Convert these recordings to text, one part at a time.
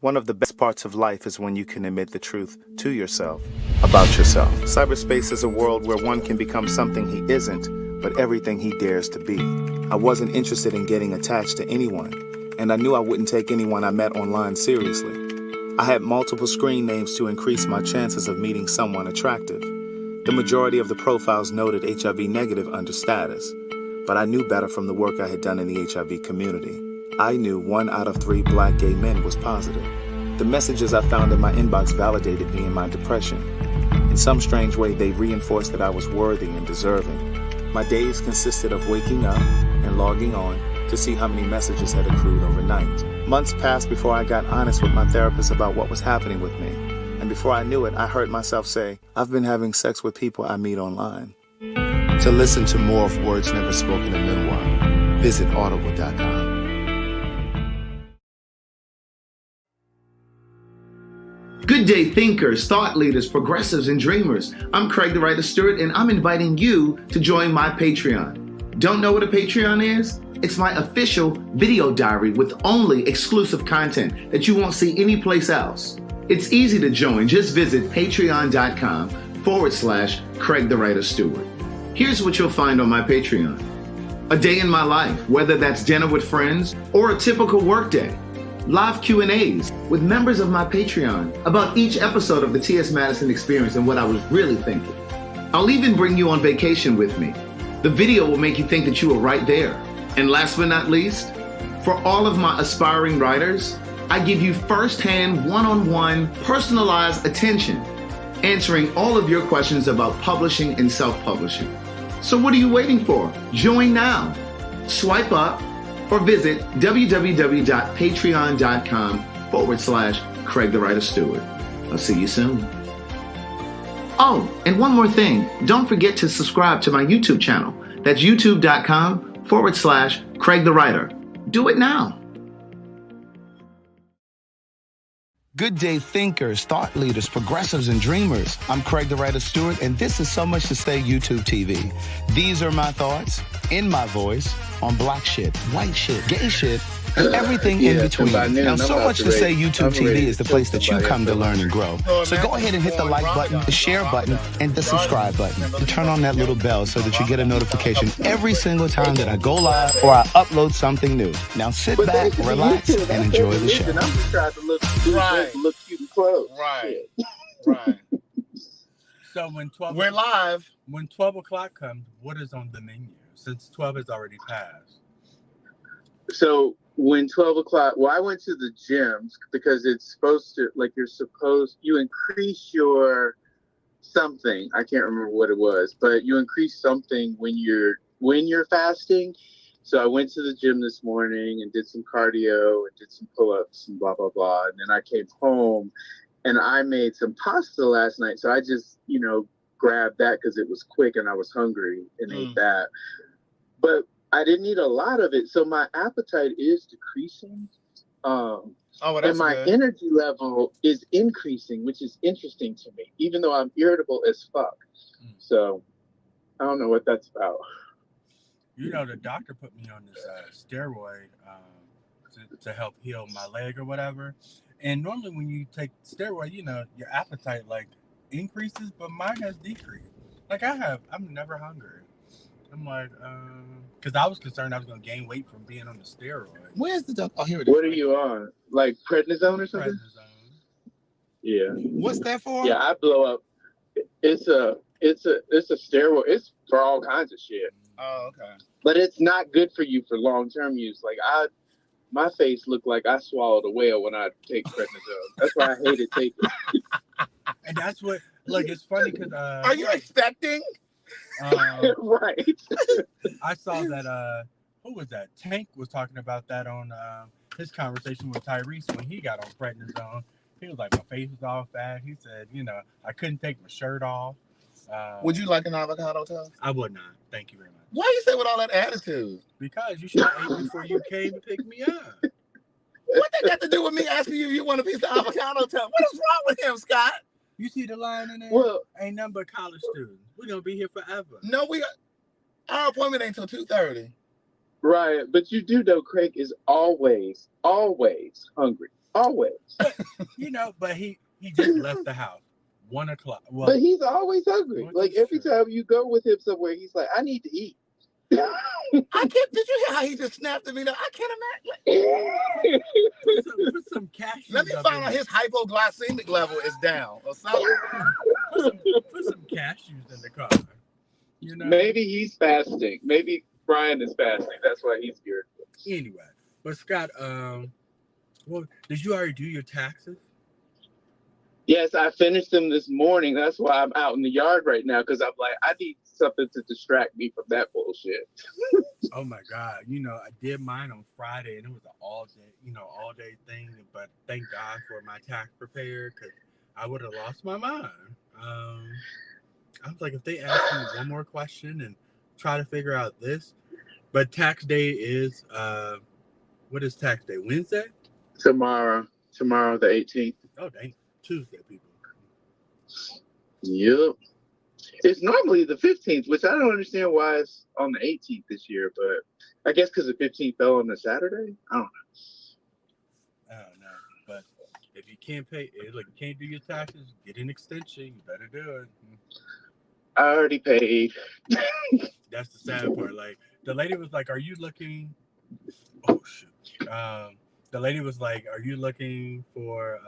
One of the best parts of life is when you can admit the truth to yourself about yourself. Cyberspace is a world where one can become something he isn't, but everything he dares to be. I wasn't interested in getting attached to anyone, and I knew I wouldn't take anyone I met online seriously. I had multiple screen names to increase my chances of meeting someone attractive. The majority of the profiles noted HIV negative under status, but I knew better from the work I had done in the HIV community. I knew 1 out of 3 black gay men was positive. The messages I found in my inbox validated me in my depression. In some strange way, they reinforced that I was worthy and deserving. My days consisted of waking up and logging on to see how many messages had accrued overnight. Months passed before I got honest with my therapist about what was happening with me. And before I knew it, I heard myself say, I've been having sex with people I meet online. To listen to more of Words Never Spoken in Memoir, visit audible.com. Good day, thinkers, thought leaders, progressives, and dreamers. I'm Craig the Writer Stewart, and I'm inviting you to join my Patreon. Don't know what a Patreon is? It's my official video diary with only exclusive content that you won't see anyplace else. It's easy to join. Just visit patreon.com/Craig the Writer Stewart. Here's what you'll find on my Patreon. A day in my life, whether that's dinner with friends or a typical workday. Live Q&As with members of my Patreon about each episode of the T.S. Madison Experience and what I was really thinking. I'll even bring you on vacation with me. The video will make you think that you were right there. And last but not least, for all of my aspiring writers, I give you firsthand, one-on-one, personalized attention, answering all of your questions about publishing and self-publishing. So what are you waiting for? Join now. Swipe up or visit www.patreon.com/Craig the Writer Stewart. I'll see you soon. Oh, and one more thing. Don't forget to subscribe to my YouTube channel. That's youtube.com/Craig the Writer. Do it now. Good day, thinkers, thought leaders, progressives, and dreamers. I'm Craig the Writer Stewart, and this is So Much to Say YouTube TV. These are my thoughts, in my voice, on black shit, white shit, gay shit, and everything in between. Now, So Much to Say YouTube TV is the place that you come to learn and grow. So go ahead and hit the like button, the share button, and the subscribe button. And turn on that little bell so that you get a notification every single time that I go live or I upload something new. Now sit back, relax, and enjoy the show. I'm just trying to look cute and close. Right. So We're live. When 12 o'clock comes, what is on the menu? Since 12 has already passed. So when 12 o'clock, well, I went to the gyms because it's supposed to, like, you increase your something. I can't remember what it was, but you increase something when you're fasting. So I went to the gym this morning and did some cardio and did some pull-ups and blah, blah, blah. And then I came home and I made some pasta last night. So I just, grabbed that because it was quick and I was hungry and ate that. But I didn't eat a lot of it. So my appetite is decreasing. And my energy level is increasing, which is interesting to me, even though I'm irritable as fuck. So I don't know what that's about. The doctor put me on this steroid to help heal my leg or whatever. And normally when you take steroid, your appetite increases, but mine has decreased. I'm never hungry. I'm like, because I was concerned I was going to gain weight from being on the steroid. Where's the doctor? Oh, here it is. What are you on? Like prednisone or something? Prednisone. Yeah. What's that for? Yeah, I blow up. It's a steroid. It's for all kinds of shit. Oh, okay. But it's not good for you for long-term use. My face looked like I swallowed a whale when I take prednisone. That's why I hated taking it. And that's what, it's funny because... Are you expecting? Right. I saw that, who was that? Tank was talking about that on his conversation with Tyrese when he got on prednisone. He was like, my face was all fat. He said, I couldn't take my shirt off. Would you like an avocado toast? I would not. Thank you very much. Why you say with all that attitude? Because you should have ate before you came to pick me up. What that got to do with me asking you if you want a piece of avocado toast? What is wrong with him, Scott? You see the line in there? Well, ain't nothing but college students. We're going to be here forever. No, our appointment ain't till 2:30. Right. But you do know Craig is always hungry. always. But he just left the house 1 o'clock. Well, But he's always hungry. well, Like that's every true. time you go with him somewhere, he's like, I need to eat. I can't. Did you hear how he just snapped at me? Though? I can't imagine. Put some cashews. Let me up find in out there. his hypoglycemic level is down or something. Put some cashews in the car. Maybe he's fasting. Maybe Brian is fasting. That's why he's here. Anyway, but Scott, well, did you already do your taxes? Yes, I finished them this morning. That's why I'm out in the yard right now, because I'm like, I need something to distract me from that bullshit. Oh my God! I did mine on Friday, and it was an all day thing. But thank God for my tax preparer, because I would have lost my mind. I was like, if they ask me one more question and try to figure out this, but tax day is what is tax day? Wednesday? Tomorrow the 18th. Oh dang, Tuesday, people. Yep. It's normally the 15th, which I don't understand why it's on the 18th this year, but I guess because the 15th fell on the Saturday. I don't know, but if you can't pay, like you can't do your taxes, get an extension. You better do it. I already paid. That's the sad part. Like the lady was like, "Are you looking?" Oh shoot. The lady was like, "Are you looking for?"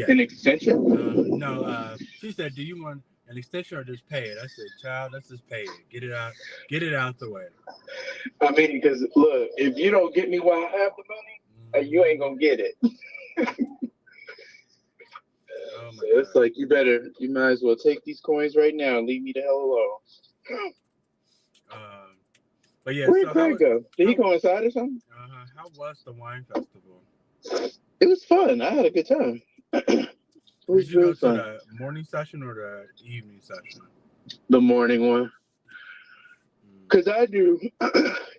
An extension? No. She said, "Do you want an extension or just pay it?" I said, "Child, let's just pay it. Get it out the way." I mean, because look, if you don't get me while I have the money, you ain't gonna get it. Oh my So God. it's like you might as well take these coins right now and leave me the hell alone. But yeah, where'd Craig go? Did he go inside or something? How was the wine festival? It was fun. I had a good time. It was Did you really go fun. to the morning session or the evening session? The morning one. Because I do,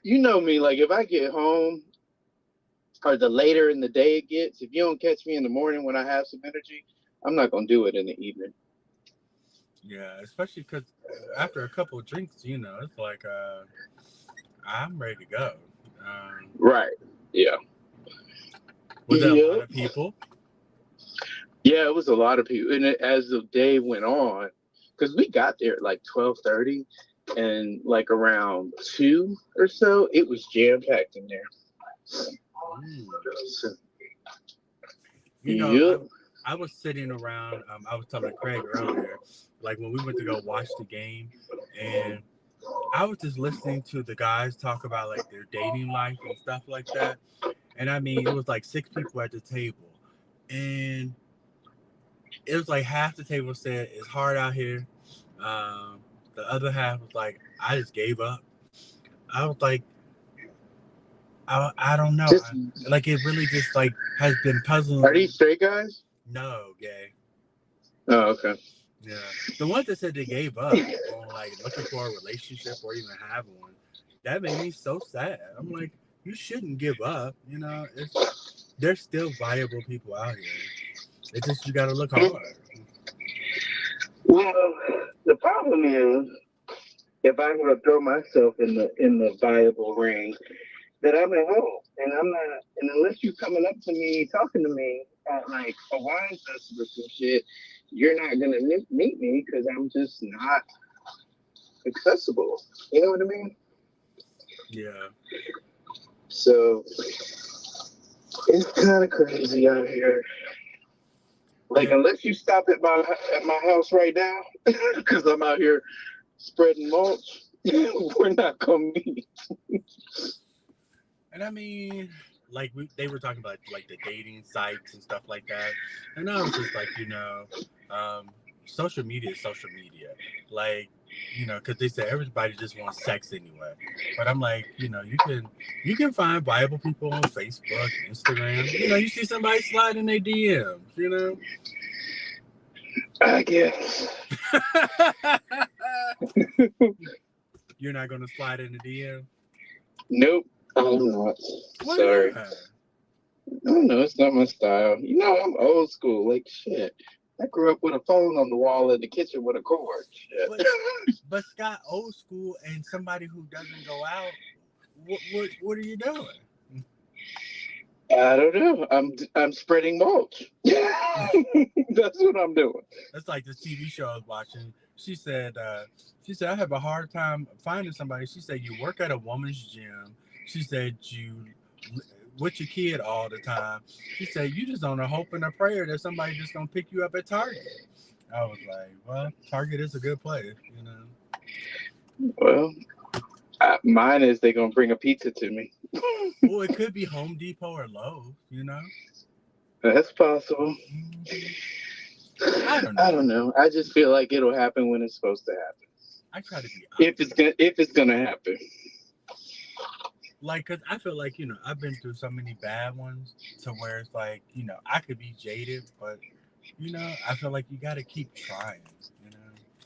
you know me, like if I get home or the later in the day it gets, if you don't catch me in the morning when I have some energy, I'm not going to do it in the evening. Yeah, especially because after a couple of drinks, it's like I'm ready to go. Right. Yeah. Was there a lot of people? Yeah, it was a lot of people. And as the day went on, because we got there at like 12:30 and like around 2 or so, it was jam-packed in there. I was sitting around. I was telling Craig earlier, like when we went to go watch the game, and I was just listening to the guys talk about like their dating life and stuff like that. And I mean, it was like 6 people at the table, and it was like half the table said it's hard out here. The other half was like, I just gave up. I was like, I don't know. Like it really just like has been puzzling. Are these straight guys? No, gay. Oh, okay. Yeah, the ones that said they gave up on like looking for a relationship or even have one, that made me so sad. I'm like, you shouldn't give up. There's still viable people out here. It's just you got to look hard. Well, the problem is, if I were to throw myself in the viable ring, that I'm at home and I'm not, and unless you're coming up to me talking to me at like a wine festival or some shit, you're not gonna meet me because I'm just not accessible. You know what I mean? Yeah. So it's kind of crazy out here. Like, unless you stop at my house right now, because I'm out here spreading mulch, we're not gonna meet. And I mean, like they were talking about like the dating sites and stuff like that, and I was just like, social media is social media, like because they say everybody just wants sex anyway. But I'm like, you can find viable people on Facebook, Instagram. You see somebody slide in their DMs. I guess. You're not gonna slide in the DM? Nope, I'm not. Why Sorry. not? I don't know, it's not my style. I'm old school. Like shit. I grew up with a phone on the wall in the kitchen with a cord. Shit. But Scott, old school and somebody who doesn't go out, What are you doing? I don't know. I'm spreading mulch. That's what I'm doing. That's like this TV show I was watching. She said I have a hard time finding somebody. She said you work at a woman's gym. She said you with your kid all the time. She said you just on a hope and a prayer that somebody just gonna pick you up at Target. I was like, well, Target is a good place, you know. Well, mine is they're gonna bring a pizza to me. Well, it could be Home Depot or Lowe's, you know. That's possible. I don't know. I don't know. I just feel like it'll happen when it's supposed to happen. I try to be optimistic. If it's gonna happen. Like, cause I feel like, you know, I've been through so many bad ones to where it's like, you know, I could be jaded, but you know, I feel like you got to keep trying. You know,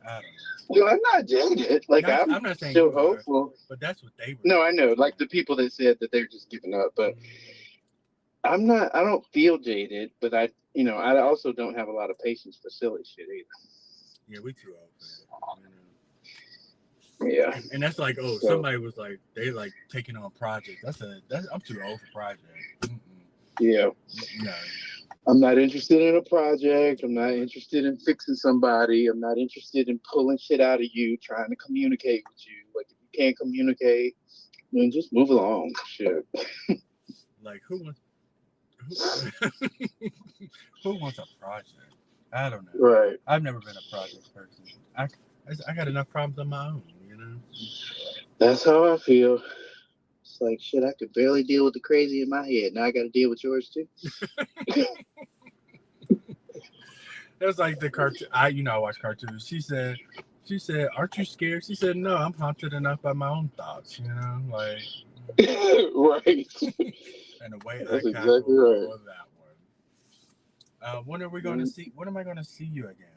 I don't know. Well, I'm not jaded. Like I'm not saying still hopeful. But that's what they were. No, I know. Like the people that said that they're just giving up, but I'm not. I don't feel jaded, but I also don't have a lot of patience for silly shit either. Yeah, we too old for that. Yeah. And that's like, somebody was like, they like taking on projects. I'm too old for projects. Yeah. No. I'm not interested in a project. I'm not interested in fixing somebody. I'm not interested in pulling shit out of you, trying to communicate with you. Like, if you can't communicate, then just move along. Shit. Like, who wants a project? I don't know. Right. I've never been a project person. I got enough problems on my own, you know? That's how I feel. It's like, shit, I could barely deal with the crazy in my head. Now I got to deal with yours, too. That's like the cartoon. I watch cartoons. She said, aren't you scared? She said, no, I'm haunted enough by my own thoughts, you know? Like, right. And the way That's I exactly right. For that one. When are we going to see? When am I going to see you again?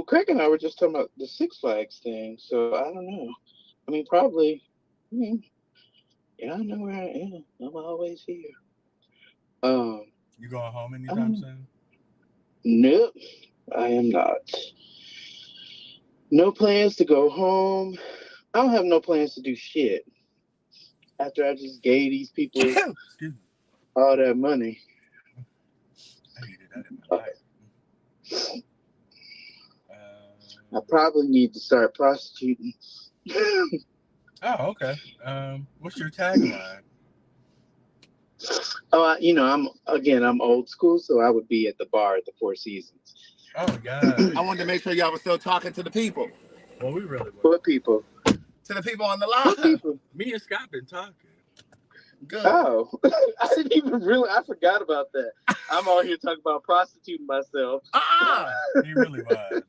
Craig and I were just talking about the Six Flags thing, so I don't know. I mean, probably. Yeah, I know where I am. I'm always here. You going home anytime soon? Nope, I am not. No plans to go home. I don't have no plans to do shit. After I just gave these people all that money. I needed that in my life. I probably need to start prostituting. Oh, okay. What's your tagline? Oh, I'm old school, so I would be at the bar at the Four Seasons. Oh, God. I wanted to make sure y'all were still talking to the people. Well, we really were. What people? To the people on the line. Me and Scott been talking. Good. Oh, I didn't even I forgot about that. I'm all here talking about prostituting myself. He really was.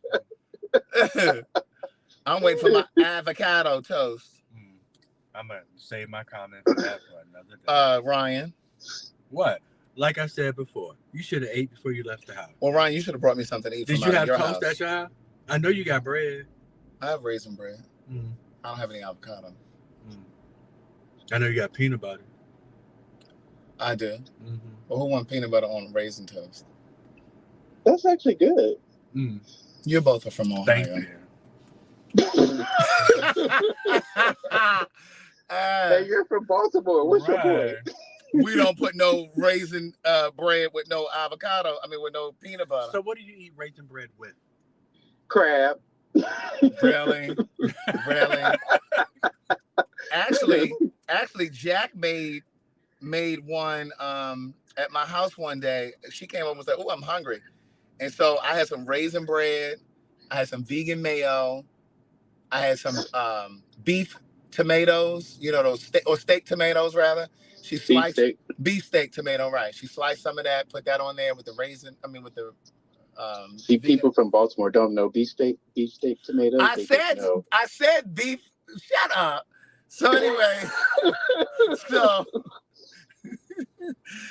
I'm waiting for my avocado toast. I'm going to save my comment for that for another day. Ryan. What? Like I said before, you should have ate before you left the house. Well, Ryan, you should have brought me something to eat. Did you have toast at your house? I know you got bread. I have raisin bread. I don't have any avocado. I know you got peanut butter. I do. Well, who wants peanut butter on raisin toast? That's actually good. You both are from Ohio. Thank you. Hey, you're from Baltimore. What's your point? We don't put no raisin bread with no avocado. I mean, with no peanut butter. So what do you eat raisin bread with? Crab. Really? Actually, Jack made one at my house one day. She came up and said, "Oh, I'm hungry," and so I had some raisin bread. I had some vegan mayo. I had some beef tomatoes. You know, those steak tomatoes rather. She sliced beef steak tomato, right? She sliced some of that, put that on there with the raisin. I mean, with the See, people from Baltimore don't know beefsteak tomatoes. I said beef. Shut up. So anyway,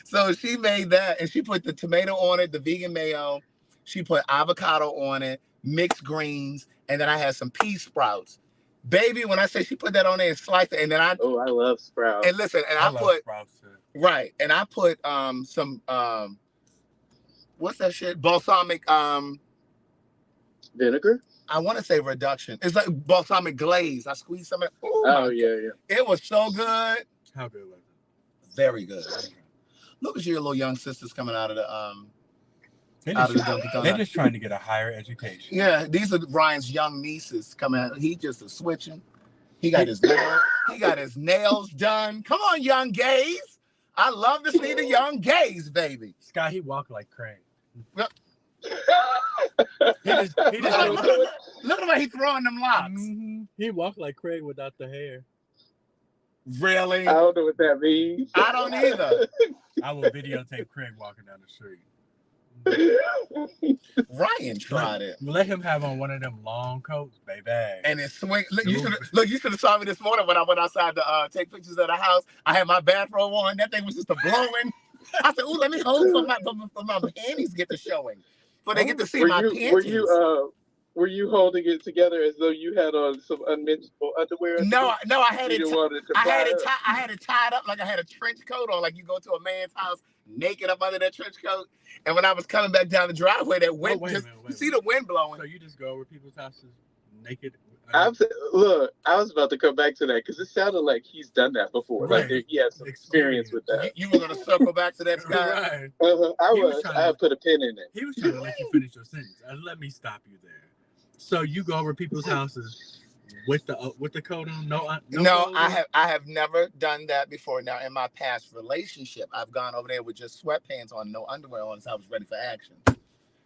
so she made that, and she put the tomato on it, the vegan mayo. She put avocado on it, mixed greens, and then I had some pea sprouts. Baby, when I say she put that on there and sliced it, and then I love sprouts. And listen, and I put sprouts too. Right, and I put some what's that shit? Balsamic vinegar. I want to say reduction. It's like balsamic glaze. I squeezed some of it. Oh yeah. It was so good. How good was it? Very good. Look at your little young sisters coming out of the Dunkin' They're Donuts. just trying to get a higher education. Yeah, these are Ryan's young nieces coming out. He just is switching. He got his nails done. Come on, young gays. I love to see the young gays, baby. Scott, he walked like Craig. Look He just at the way he's throwing them locks. Mm-hmm. He walked like Craig without the hair. Really? I don't know what that means. I don't either. I will videotape Craig walking down the street. Ryan tried it. Let him have on one of them long coats, baby. And it swing. Look, you should have saw me this morning when I went outside to take pictures of the house. I had my bathrobe on. That thing was just a blowing. I said, "Ooh, let me hold for my panties get to showing, so they get to see my panties." Were you holding it together as though you had on some unmentionable underwear? No, I had it. I had it tied up like I had a trench coat on, like you go to a man's house naked up under that trench coat. And when I was coming back down the driveway, that wind you see the wind blowing. So you just go over people's houses naked? Look, I was about to come back to that because it sounded like he's done that before. Right. Like he has some experience with that. You were gonna circle back to that, Scott. Right. I put a pin in it. He was trying to let you finish your sentence. Let me stop you there. So you go over people's houses with the coat on? No, I have never done that before. Now, in my past relationship, I've gone over there with just sweatpants on, no underwear on, so I was ready for action.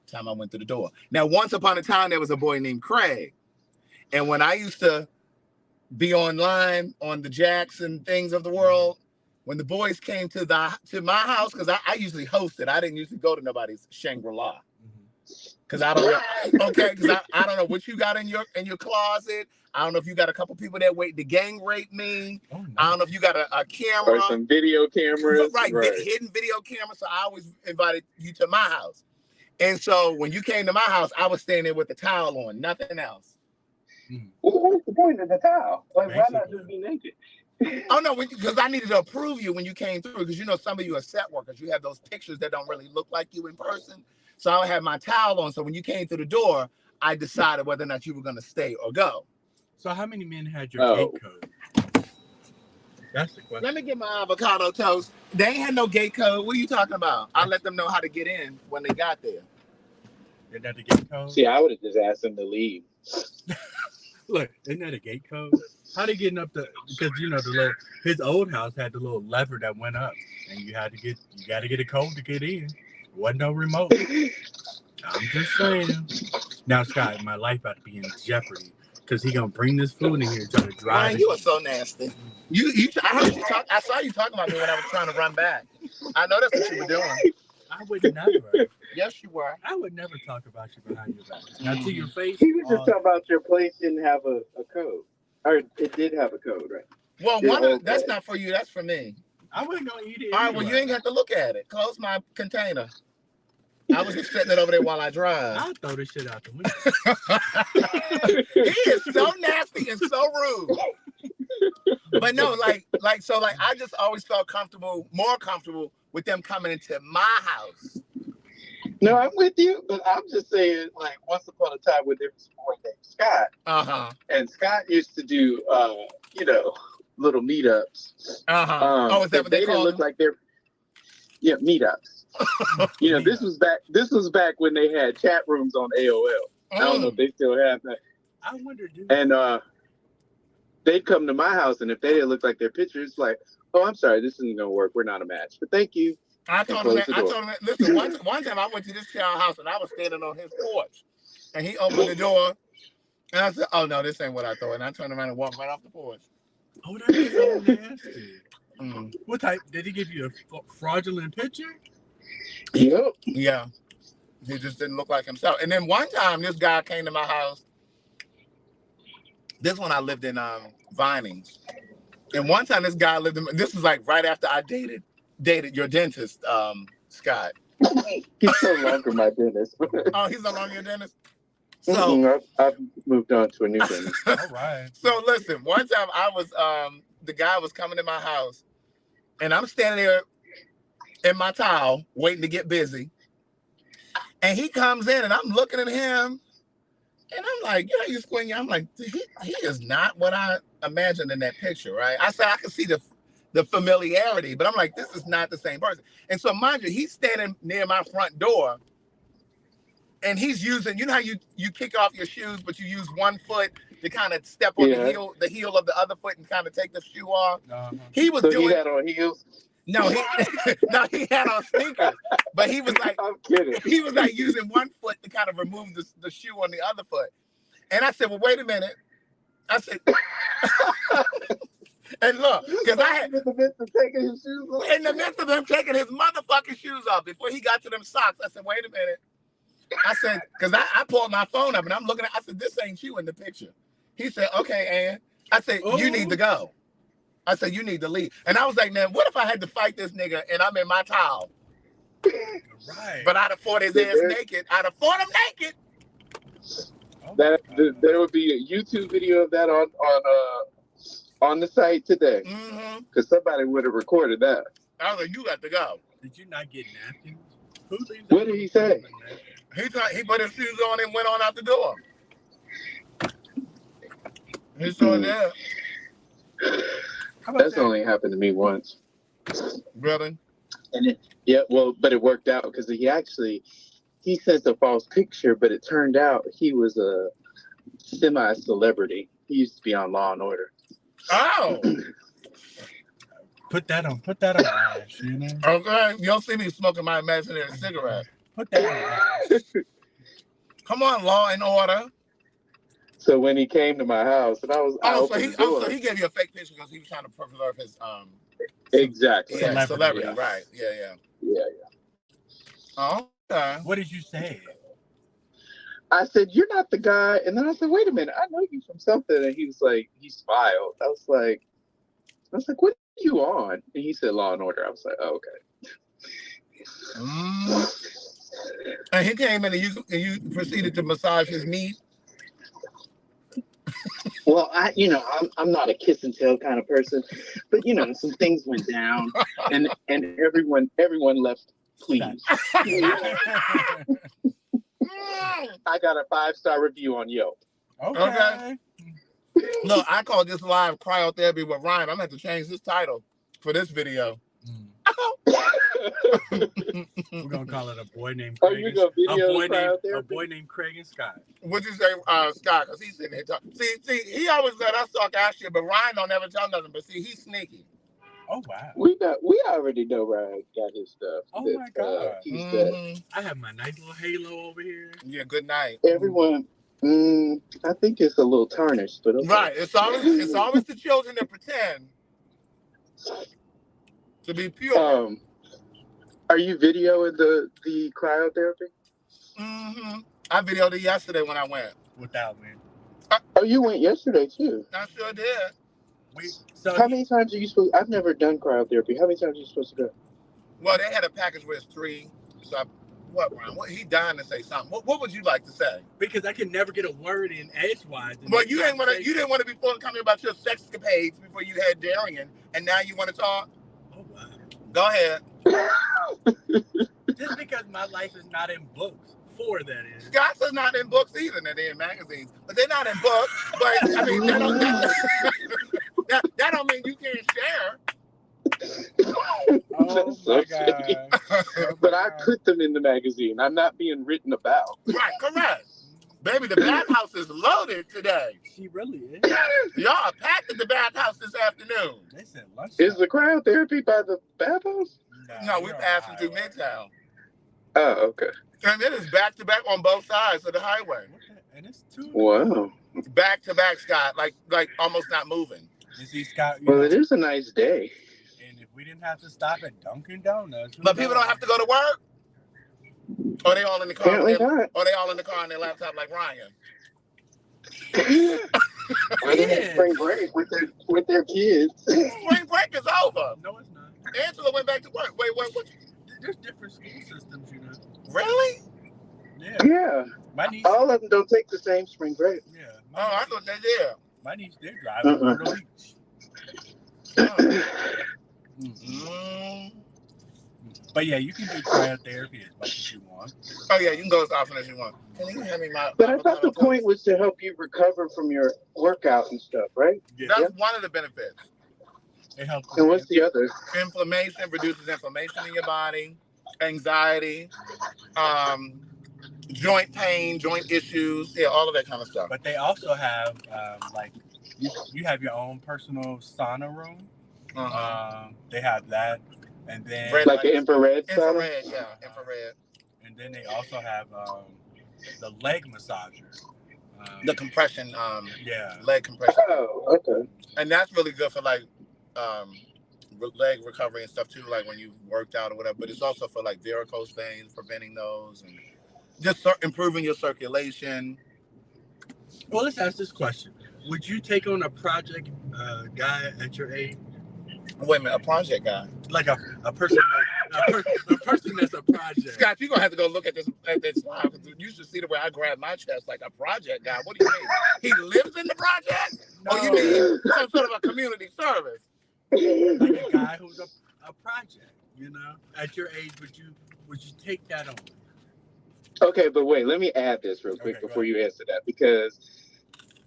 Time I went through the door. Now, once upon a time, there was a boy named Craig, and when I used to be online on the Jackson things of the world, when the boys came to my house, because I usually hosted, I didn't usually go to nobody's Shangri-La. Because I don't know. Okay, because I don't know what you got in your closet. I don't know if you got a couple people that wait to gang rape me. Oh, no. I don't know if you got a camera. Or some video cameras. Right, hidden video cameras. So I always invited you to my house. And so when you came to my house, I was standing there with the towel on, nothing else. Well, what's the point of the towel? Like, why not just be naked? Oh, no, because I needed to approve you when you came through. Because, some of you are set workers. You have those pictures that don't really look like you in person. So I had my towel on. So when you came through the door, I decided whether or not you were going to stay or go. So how many men had your gate code? That's the question. Let me get my avocado toast. They ain't had no gate code. What are you talking about? I let them know how to get in when they got there. Isn't that the gate code? See, I would have just asked them to leave. Look, isn't that a gate code? How they getting up because his old house had the little lever that went up, and you got to get a code to get in. Wasn't no remote. I'm just saying. Now, Scott, my life about to be in jeopardy because he gonna bring this food in here and try to drive. Man, you are so nasty. I heard you talk. I saw you talking about me when I was trying to run back. I know that's what you were doing. I would never. Yes, you were. I would never talk about you behind your back. Now, to your face. He was just talking about your place didn't have a code, or it did have a code, right? Well, that's not for you. That's for me. I wasn't gonna eat it. All right, well, you ain't got to look at it. Close my container. I was just setting it over there while I drive. I'll throw this shit out the window. He is so nasty and so rude. But no, I just always felt more comfortable with them coming into my house. No, I'm with you, but I'm just saying, like, once upon a time when there was a boy named Scott. And Scott used to do, little meetups. Is that what they call them? Like meetups. This was back when they had chat rooms on AOL. I don't know if they still have that. I wonder, and they'd come to my house, and if they didn't look like their pictures, like, oh, I'm sorry, this isn't gonna work. We're not a match. But thank you. I told him, listen, one time I went to this child's house and I was standing on his porch, and he opened the door, and I said, oh no, this ain't what I thought. And I turned around and walked right off the porch. Oh, that is so nasty. What type? Did he give you a fraudulent picture? Yep. Yeah. He just didn't look like himself. And then one time, this guy came to my house. This one I lived in Vinings. And one time this guy this was like right after I dated your dentist, Scott. He's no longer my dentist. Oh, he's no longer your dentist? So I've moved on to a new dentist. All right. So listen, one time I was the guy was coming to my house, and I'm standing there in my towel waiting to get busy. And he comes in and I'm looking at him And I'm like, you know, you squint your, I'm like, he is not what I imagined in that picture, right? I said I can see the familiarity, but I'm like, this is not the same person. And so mind you, he's standing near my front door and he's using, you know how you kick off your shoes, but you use one foot to kind of step on Yeah. the heel of the other foot and kind of take the shoe off. Uh-huh. He was So doing he had on heels? no, he no, he had on sneakers, but he was like I'm kidding. he was like using one foot to kind of remove the shoe on the other foot. And I said, well, wait a minute. I said, and look, because I had in the midst of taking his shoes off. in the midst of him taking his motherfucking shoes off before he got to them socks, I said, wait a minute. I said, because I pulled my phone up and I'm looking at, I said, this ain't you in the picture. He said, okay, Ann. I said, you need to go. I said, you need to leave. And I was like, man, what if I had to fight this nigga and I'm in my towel? Right. But I'd have fought his ass naked. I'd have fought him naked. There would be a YouTube video of that on the site today. Mm-hmm. Because somebody would have recorded that. I was like, you got to go. Did you not get napkins? Who leaves What did he say? He put his shoes on and went on out the door. He saw that. That's only happened to me once. Really? And but it worked out because he sent a false picture, but it turned out he was a semi-celebrity. He used to be on Law and Order. Oh. Put that on ash, you know? Okay. You don't see me smoking my imaginary cigarette. Put that on ash. Come on, Law and Order. So when he came to my house, and So he gave you a fake picture because he was trying to preserve his exactly. Yeah, celebrity, yeah. right? Yeah. Oh, okay. What did you say? I said, "You're not the guy," and then I said, "Wait a minute, I know you from something." And he was like, he smiled. I was like, "What are you on?" And he said, "Law and Order." I was like, "Oh, okay." And he came in and you proceeded to massage his knee. Well, I'm not a kiss and tell kind of person, but some things went down, and everyone left pleased. I got a 5-star review on Yelp. Okay. Look, I call this live cryotherapy with Ryan. I'm gonna have to change this title for this video. We're gonna call it a boy named Oh, Craig. you gonna video A boy named Craig and Scott. What'd you say, Scott? Because he's sitting here talking. See, he always let us talk our shit, but Ryan don't ever tell nothing. But see, he's sneaky. Oh wow. We already know Ryan got his stuff. Oh my God. He I have my nice little halo over here. Yeah, good night. Everyone, I think it's a little tarnished, but okay. Right. It's always the children that pretend to be pure. Are you videoing the cryotherapy? Mm-hmm. I videoed it yesterday when I went. Without me. Oh, you went yesterday too. I sure did. How many times are you supposed? I've never done cryotherapy. How many times are you supposed to go? Well, they had a package where it's 3. So Ryan? He dying to say something. What would you like to say? Because I can never get a word in edgewise. Well, you didn't want to be forthcoming about your sex escapades before you had Darian, and now you want to talk. Oh wow. Go ahead. Just because my life is not in books. 4, that is. Scott's are not in books either. They're in magazines, but they're not in books. But I mean, that don't mean you can't share. Oh my God. But I put them in the magazine. I'm not being written about. Right, correct. Baby, the bathhouse is loaded today. She really is. Y'all are packed at the bathhouse this afternoon. They said lunch. Is the cryotherapy by the bathhouse? No, we're passing through Midtown. Oh, okay. And it is back to back on both sides of the highway. And it's 2. Wow. Back to back, Scott, like almost not moving. You see, Scott. Well, it is a nice day. And if we didn't have to stop at Dunkin' Donuts, But people don't have to go to work. Or they all in the car. Apparently not. Or they all in the car on their laptop like Ryan. Or they had spring break with their kids. Spring break is over. No, it's not. Angela went back to work. Wait, what? There's different school systems, you know. Really? Yeah. Yeah. My niece. All of them don't take the same spring break. Yeah. I thought they did. My niece did drive over the week. But yeah, you can do cryotherapy as much as you want. Oh yeah, you can go as often as you want. Can you hand me my? But I thought the point was to help you recover from your workout and stuff, right? Yeah. That's one of the benefits. It helps. And what's the other? Inflammation, reduces inflammation in your body, anxiety, joint pain, joint issues, yeah, all of that kind of stuff. But they also have like you have your own personal sauna room. They have that, and then Like an infrared sauna? Infrared, yeah, infrared. And then they also have the leg massager. The compression, Yeah. leg compression. Oh, okay. And that's really good for like leg recovery and stuff too, like when you've worked out or whatever. But it's also for like varicose veins, preventing those, and just improving your circulation. Well, let's ask this question: would you take on a project guy at your age? Wait a minute, a project guy? Like a person, a person that's a project. Scott, you're gonna have to go look at this live. You should see the way I grab my chest like a project guy. What do you mean? He lives in the project? No. Or you mean some sort of a community service? Like a guy who's a project, you know? At your age, would you take that on? Okay, but wait, let me add this real quick before you answer that, because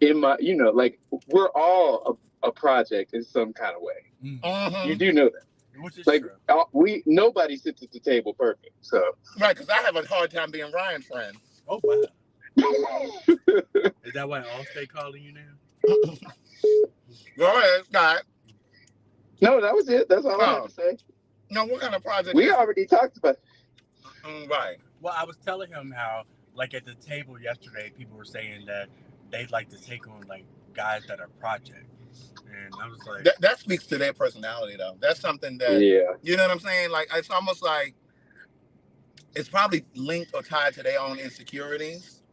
in my, like we're all a project in some kind of way. Mm-hmm. You do know that. Which is like true. Nobody sits at the table perfect. So right, because I have a hard time being Ryan's friend. Oh wow. Is that why Allstate calling you now? Go ahead, Scott. No, that was it. That's all I have to say. No, what kind of project? We already talked about it. Right. Well, I was telling him how, like at the table yesterday, people were saying that they'd like to take on like guys that are projects. And I was like, that speaks to their personality, though. That's something that, you know what I'm saying? Like, it's almost like it's probably linked or tied to their own insecurities,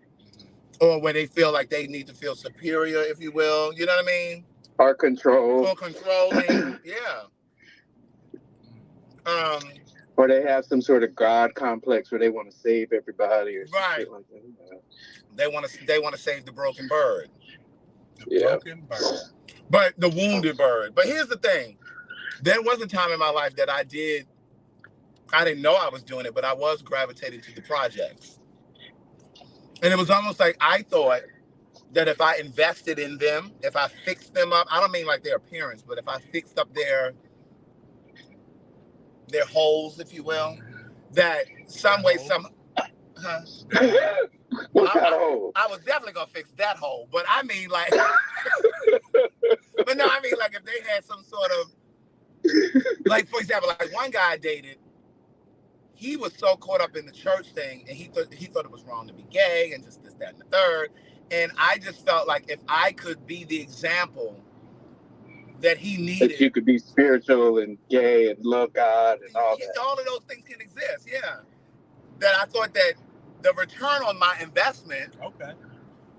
or where they feel like they need to feel superior, if you will. You know what I mean? Or control. Or controlling, yeah. Or they have some sort of God complex where they want to save everybody, or right. Like that. They want to save the broken bird. The broken bird. But the wounded bird. But here's the thing. There was a time in my life that I didn't know I was doing it, but I was gravitating to the projects. And it was almost like I thought that if I invested in them, if I fixed them up, I don't mean like their appearance, but if I fixed up their holes, if you will, that some way, What kind of hole? I was definitely gonna fix that hole, but I mean like, but no, I mean like if they had some sort of, like for example, like one guy I dated, he was so caught up in the church thing, and he thought it was wrong to be gay and just this, that, and the third, and I just felt like if I could be the example that he needed, that you could be spiritual and gay and love God and all that. All of those things can exist, yeah. That I thought that the return on my investment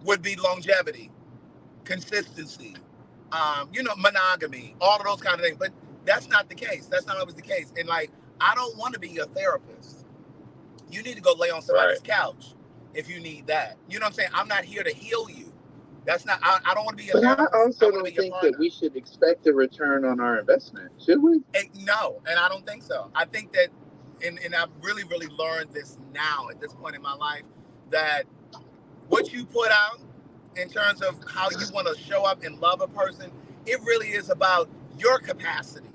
would be longevity, consistency, monogamy, all of those kind of things. But that's not the case. That's not always the case. And like, I don't want to be your therapist. You need to go lay on somebody's couch if you need that. You know what I'm saying? I'm not here to heal you. That's not, I don't want to be your therapist. I also don't think that we should expect a return on our investment, should we? No, and I don't think so. I think that, and I've really, really learned this now at this point in my life, that what you put out in terms of how you want to show up and love a person, it really is about your capacity.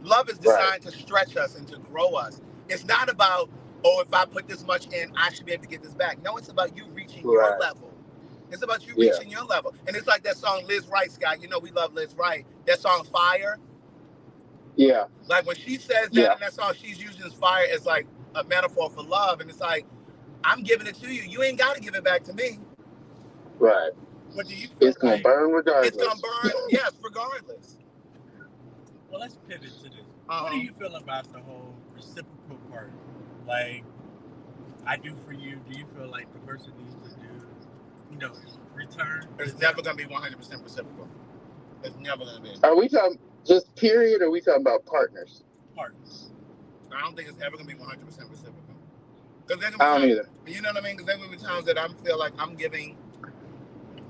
Love is designed to stretch us and to grow us. It's not about, if I put this much in, I should be able to get this back. No, it's about you reaching your level. It's about you reaching your level. And it's like that song Liz Wright, Scott. You know we love Liz Wright. That song Fire. Yeah. Like when she says that in that song, she's using fire as like a metaphor for love. And it's like, I'm giving it to you. You ain't got to give it back to me. Right. What do you feel It's going to burn regardless. It's going to burn, yes, regardless. Well, let's pivot to this. What do you feel about the whole reciprocal part? Like, I do for you. Do you feel like the person needs to do, return? It's never going to be 100% reciprocal. It's never going to be. Are we talking just period, or are we talking about partners? Partners. I don't think it's ever going to be 100% reciprocal. I don't either. You know what I mean? Because there will be times that I feel like I'm giving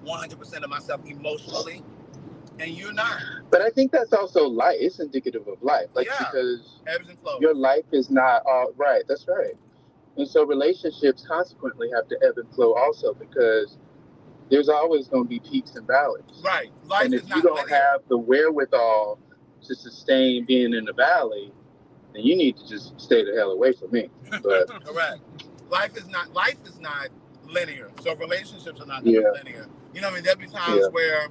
100% of myself emotionally, and you're not. But I think that's also life. It's indicative of life, like Yeah, because ebbs and flows. your life is not all right. That's right. And so relationships consequently have to ebb and flow also because there's always going to be peaks and valleys. Right. Life And if is you not don't linear. have the wherewithal to sustain being in the valley, then you need to just stay the hell away from me. But Correct. Life is not linear. So relationships are not yeah, linear. You know what I mean? There'll be times yeah, where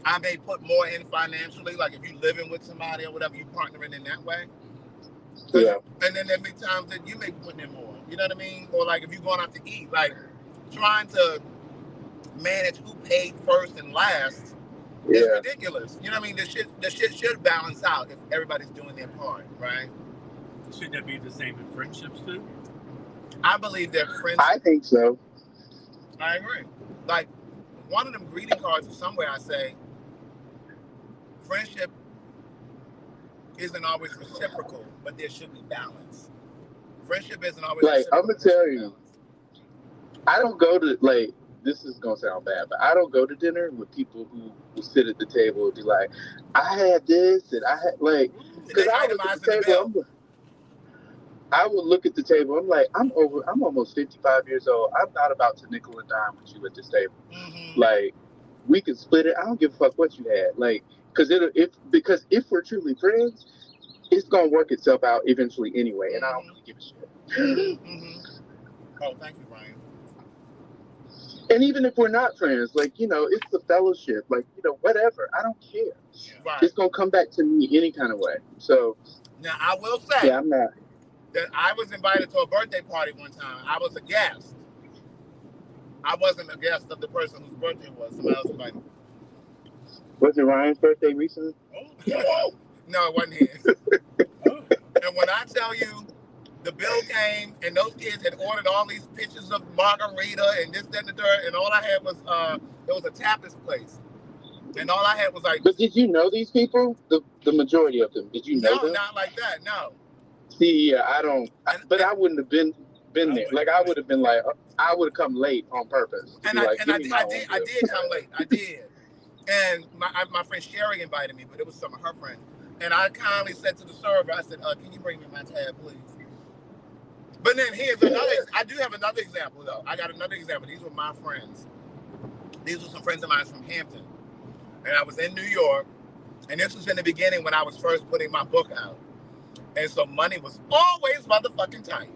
I may put more in financially, like if you're living with somebody or whatever, you partnering in that way. yeah, And then there'll be times that you may be putting in more. You know what I mean? Or like if you're going out to eat, like trying to manage who paid first and last is yeah. ridiculous. You know what I mean? The shit should balance out if everybody's doing their part, right? Should that be the same in friendships too? I believe that friends. I think so. I agree. Like one of them greeting cards or somewhere I say, friendship isn't always reciprocal, but there should be balance. Friendship isn't always Like, I'm reciprocal. gonna But there tell should be you, balance. I don't go to like. This is gonna sound bad, but I don't go to dinner with people who will sit at the table and be like, "I had this and I had like," because They I look at itemize the in the table. bill. I would look at the table. I'm like, I'm almost 55 years old. I'm not about to nickel and dime with you at this table. Mm-hmm. Like, we can split it. I don't give a fuck what you had. Like, because if we're truly friends, it's gonna work itself out eventually anyway. And I don't really give a shit. Mm-hmm. Oh, thank you, Brian. And even if we're not friends, like, it's a fellowship. Like, whatever. I don't care. Right. It's gonna come back to me any kind of way. So Now I will say yeah, I'm not. that I was invited to a birthday party one time. I was a guest. I wasn't a guest of the person whose birthday it was. Somebody else invited me. Was it Ryan's birthday recently? No, it wasn't his. And when I tell you, the bill came and those kids had ordered all these pictures of margarita and this, that, and the third, and all I had was it was a tapas place, and all I had was like. But did you know these people? The majority of them. Did you know No, them? not like that. No. See, yeah, I don't. But I wouldn't have been there. Like, I would have been like, I would have come late on purpose. And I did come late. I did. And my friend Sherry invited me, but it was some of her friends. And I kindly said to the server, I said, "Can you bring me my tab, please?" But then here's another. I do have another example though. I got another example. These were my friends. These were some friends of mine from Hampton, and I was in New York. And this was in the beginning when I was first putting my book out. And so money was always motherfucking tight.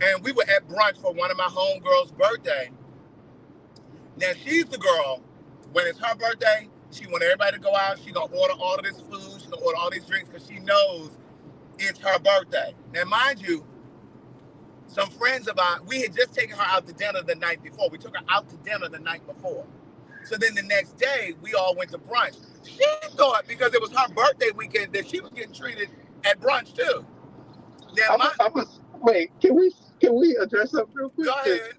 And we were at brunch for one of my homegirls' birthday. Now she's the girl, when it's her birthday, she want everybody to go out. She gonna order all of this food. She gonna order all these drinks because she knows it's her birthday. Now mind you, some friends of ours, we had just taken her out to dinner the night before. We took her out to dinner the night before. So then the next day, we all went to brunch. She thought because it was her birthday weekend that she was getting treated at brunch too. Now, wait, can we address something real quick? Go ahead.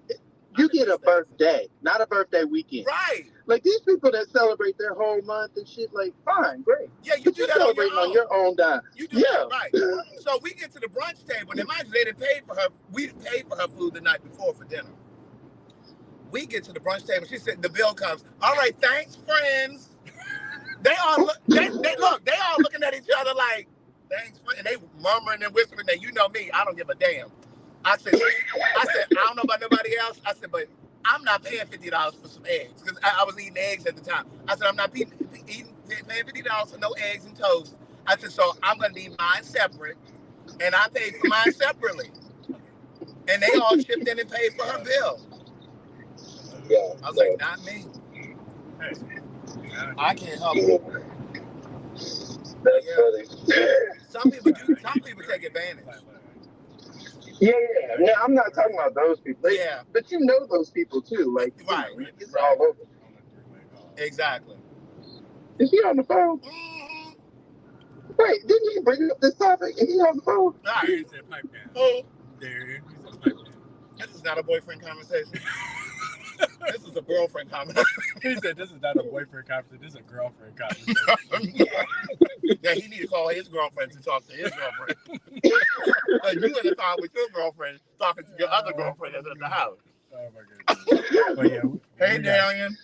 You get a birthday, not a birthday weekend. Right. Like these people that celebrate their whole month and shit, like, fine, great. Yeah, you do that celebrating on your own dime. You do that, right. So we get to the brunch table, and mind you, they didn't pay for her. We paid for her food the night before for dinner. We get to the brunch table. She said, the bill comes. All right, thanks, friends. They all look. They all looking at each other like, thanks, friends. And they murmuring and whispering. Now you know me. I don't give a damn. I said, I don't know about nobody else. I said, but I'm not paying $50 for some eggs because I was eating eggs at the time. I said, I'm not paying $50 for no eggs and toast. I said, so I'm gonna need mine separate, and I paid for mine separately. And they all chipped in and paid for her bill. Yeah, I was like, not me. I can't help it. That's funny. Some people take advantage. Yeah. Now, I'm not talking about those people. Yeah. But you know those people too. Like, right. It's all over. Exactly. Is he on the phone? Mm-hmm. Wait, didn't you bring up this topic? Is he on the phone? Right. He said pipe down. Oh. There. He said pipe down. This is not a boyfriend conversation. This is a girlfriend conversation. He said this is not a boyfriend conversation. This is a girlfriend conversation. Yeah, he need to call his girlfriend to talk to his girlfriend. You in the car with your girlfriend talking to your other girlfriend that's at the house. Oh my goodness. But yeah. Hey, Darian.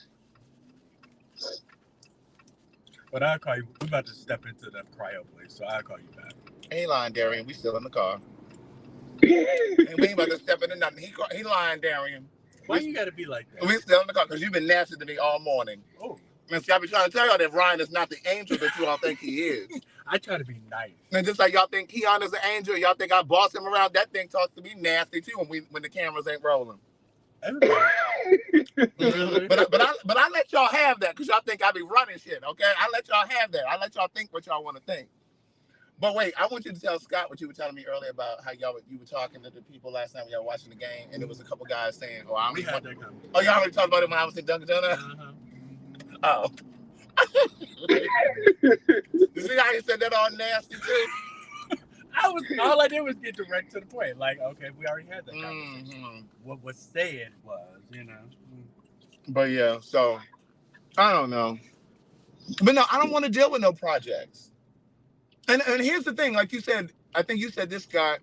But I'll call you. We're about to step into the cryo place, so I'll call you back. Ain't lying, Darian. We still in the car. And we ain't about to step into nothing. He lying, Darian. Why you gotta be like that? We still in the car because you've been nasty to me all morning. Oh, And see, I be trying to tell y'all that Ryan is not the angel that you all think he is. I try to be nice. And just like y'all think Keon is an angel, y'all think I boss him around, that thing talks to me nasty too when the cameras ain't rolling. Everybody. But I let y'all have that because y'all think I be running shit, okay? I let y'all have that. I let y'all think what y'all want to think. But wait, I want you to tell Scott what you were telling me earlier about how you were talking to the people last time y'all were watching the game, and there was a couple guys saying, "Oh, I don't even want." Oh, y'all already talked about it when I was in Dunkin' Donuts. Oh. You see how he said that all nasty too? All I did was get direct to the point. Like, okay, we already had that conversation. What was said was, But yeah, so I don't know. But no, I don't want to deal with no projects. And here's the thing, like you said, I think you said this, Scott.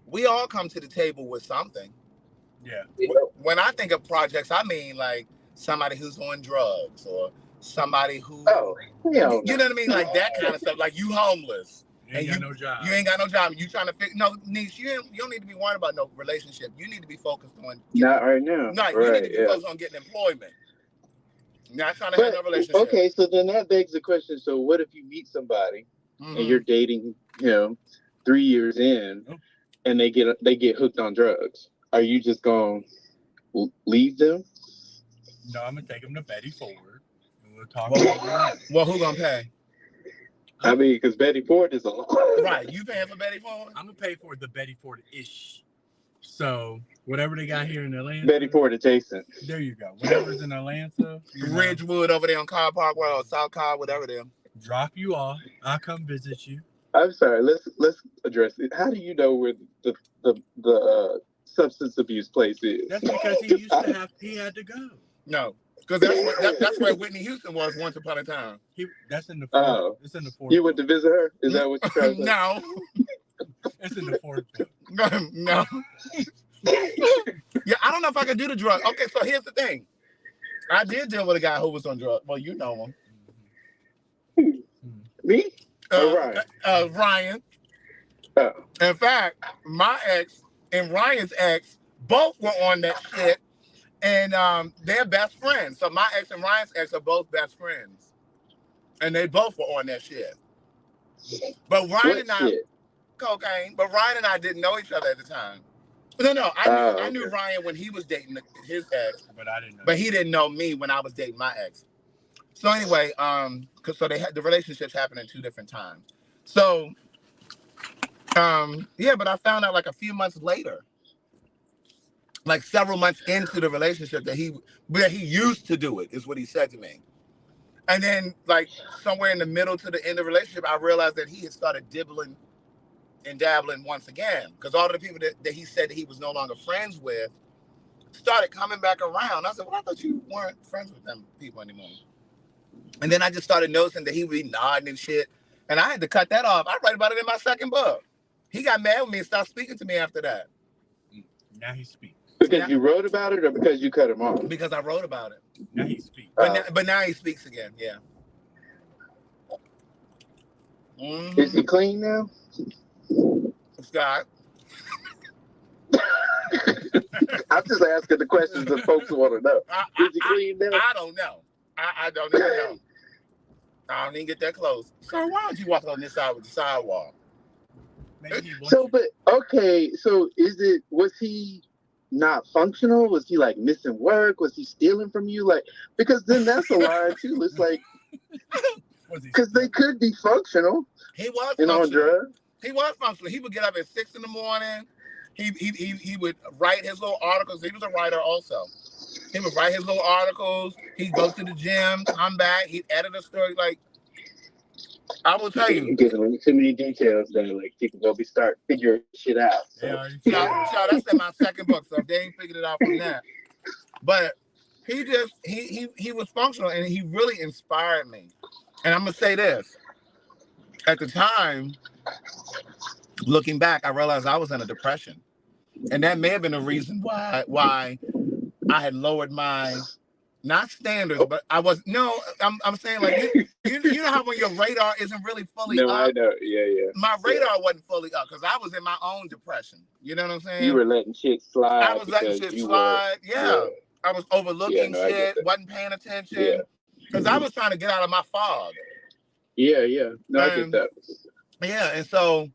We all come to the table with something. Yeah. When I think of projects, I mean like somebody who's on drugs or somebody who, you know what I mean, like that kind of stuff. Like you homeless. You ain't got no job. You ain't got no job. You trying to fix niche. You don't need to be worried about no relationship. You need to be focused on not right now. No, you need to be focused on getting employment. Not trying to have no relationship. Okay, so then that begs the question. So what if you meet somebody and you're dating him 3 years in, and they get hooked on drugs? Are you just gonna leave them? No, I'm gonna take them to Betty Ford and we'll talk. Well, who gonna pay? I mean, because Betty Ford is right. You paying for Betty Ford? I'm gonna pay for the Betty Ford-ish. So whatever they got here in Atlanta. Betty Ford adjacent. There you go. Whatever's in Atlanta. Ridgewood over there on Car Park Road, or South Car, whatever there. Drop you off. I'll come visit you. I'm sorry. Let's address it. How do you know where the substance abuse place is? That's because he had to go. No. Because that's where Whitney Houston was once upon a time. That's in the Ford. Oh. It's in the Ford. You went to visit her? Is that what you're trying to say? No. It's in the Ford. No. Yeah, I don't know if I can do the drug. Okay, so here's the thing. I did deal with a guy who was on drugs. Well, you know him. Me? Ryan. Ryan. Oh. In fact, my ex and Ryan's ex both were on that shit. And they're best friends. So my ex and Ryan's ex are both best friends. And they both were on that shit. But Ryan cocaine. But Ryan and I didn't know each other at the time. No, I knew Ryan when he was dating his ex. But I didn't know. But he didn't know me when I was dating my ex. So anyway, so they had the relationships happened in 2 different times. So yeah, but I found out like a few months later. Like several months into the relationship that he used to do it, is what he said to me. And then like somewhere in the middle to the end of the relationship, I realized that he had started dibbling and dabbling once again. Because all of the people that he said that he was no longer friends with started coming back around. I said, well, I thought you weren't friends with them people anymore. And then I just started noticing that he would be nodding and shit. And I had to cut that off. I write about it in my second book. He got mad with me and stopped speaking to me after that. Now he speaks. Because you wrote about it or because you cut him off? Because I wrote about it. Now he speaks. But now he speaks again, yeah. Mm-hmm. Is he clean now? Scott? I'm just asking the questions that folks want to know. Is he clean now? I don't know. I don't even know. I don't even get that close. So why don't you walk on this side with the sidewalk? So was he not functional? Was he like missing work? Was he stealing from you? Like, because then that's a lie too. It's like, because they could be functional. He was and on drugs. He was functional. He would get up at 6 a.m. He would write his little articles. He was a writer also. He would write his little articles. He'd go to the gym, come back. He'd edit a story. Like, I will tell you. You're giving too many details that like people gonna be start figuring shit out. So. Yeah, that's in my second book. So if they ain't figured it out from that, but he was functional and he really inspired me. And I'm gonna say this: at the time, looking back, I realized I was in a depression, and that may have been a reason why I had lowered my not standards, but I was I'm saying like you know how when your radar isn't really fully No, up. I know. Yeah, yeah. My radar wasn't fully up because I was in my own depression. You know what I'm saying? You were letting shit slide. I was letting shit slide. Yeah. I was overlooking no, I get shit, that. wasn't paying attention. Yeah. Because I was trying to get out of my fog. Yeah, yeah. No, I get that. Yeah, and so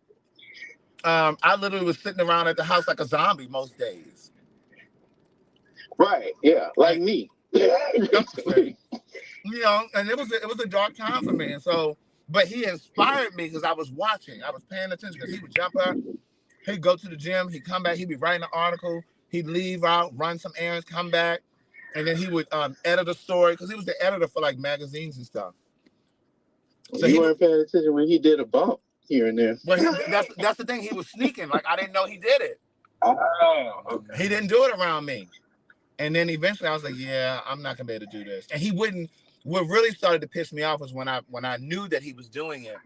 I literally was sitting around at the house like a zombie most days. Right. Yeah. Like me. You know, and it was a dark time for me. And so, but he inspired me because I was watching. I was paying attention because he would jump up, he'd go to the gym, he'd come back, he'd be writing an article, he'd leave out, run some errands, come back, and then he would edit a story because he was the editor for like magazines and stuff. So you weren't paying attention when he did a bump here and there. Well, that's the thing. He was sneaking. Like I didn't know he did it. Oh, okay. He didn't do it around me. And then eventually I was like, yeah, I'm not gonna be able to do this. And he wouldn't. What really started to piss me off was when I knew that he was doing it.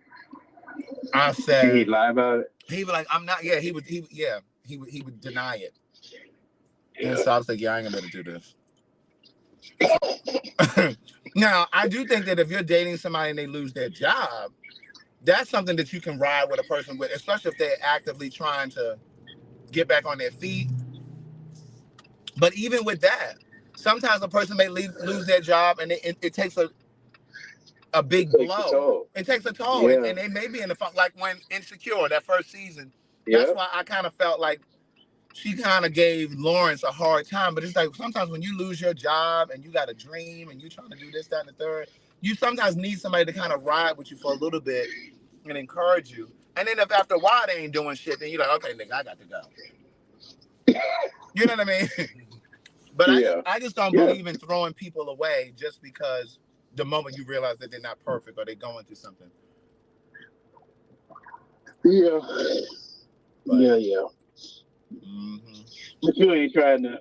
I said he'd lie about it. He was like, I'm not. Yeah, he would deny it. Yeah. And so I was like, yeah, I ain't gonna be able to do this. Now, I do think that if you're dating somebody and they lose their job, that's something that you can ride with a person with, especially if they're actively trying to get back on their feet. But even with that, sometimes a person may lose their job and it takes a big blow. It takes a toll. Yeah. And they may be in the funk, like when Insecure, that first season. Yeah. That's why I kind of felt like she kind of gave Lawrence a hard time. But it's like sometimes when you lose your job and you got a dream and you're trying to do this, that, and the third, you sometimes need somebody to kind of ride with you for a little bit and encourage you. And then if after a while they ain't doing shit, then you're like, okay, nigga, I got to go. You know what I mean? But yeah. I just don't believe in throwing people away just because the moment you realize that they're not perfect or they're going through something. Yeah. But, yeah. Mm-hmm. But you ain't trying to,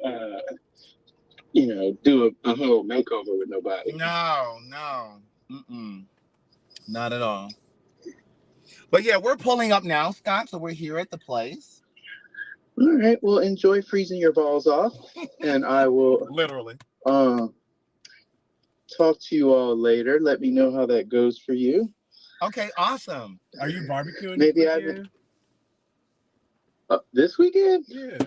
do a whole makeover with nobody. No. Not at all. But yeah, we're pulling up now, Scott, so we're here at the place. All right. Well, enjoy freezing your balls off, and I will literally talk to you all later. Let me know how that goes for you. Okay, awesome. Are you barbecuing? Maybe this weekend? Yeah.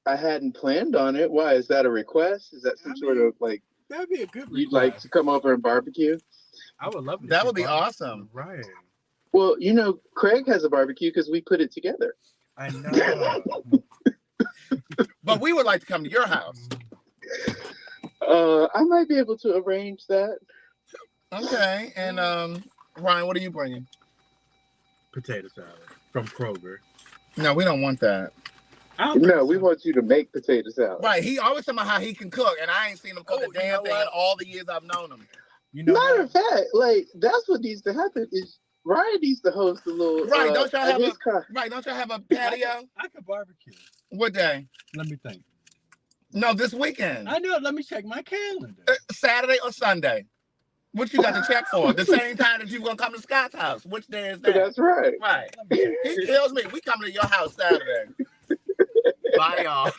I hadn't planned on it. Why? Is that a request? Is that some sort of like? That'd be a good request. You'd like to come over and barbecue? I would love to. That would be awesome. Right. Well, Craig has a barbecue because we put it together. I know. But we would like to come to your house. I might be able to arrange that. Okay. And Ryan, what are you bringing? Potato salad from Kroger. No, we don't want that. No, we want you to make potato salad. Right. He always talking about how he can cook, and I ain't seen him cook a damn thing in all the years I've known him. Matter of fact, like that's what needs to happen is Ryan needs to host a little. Right? Don't y'all have Don't y'all have a patio? I could barbecue. What day? Let me think. No, this weekend. I know. Let me check my calendar. Saturday or Sunday? What you got to check for? The same time that you gonna come to Scott's house. Which day is that? That's right. Right. He tells me we coming to your house Saturday. Bye, y'all.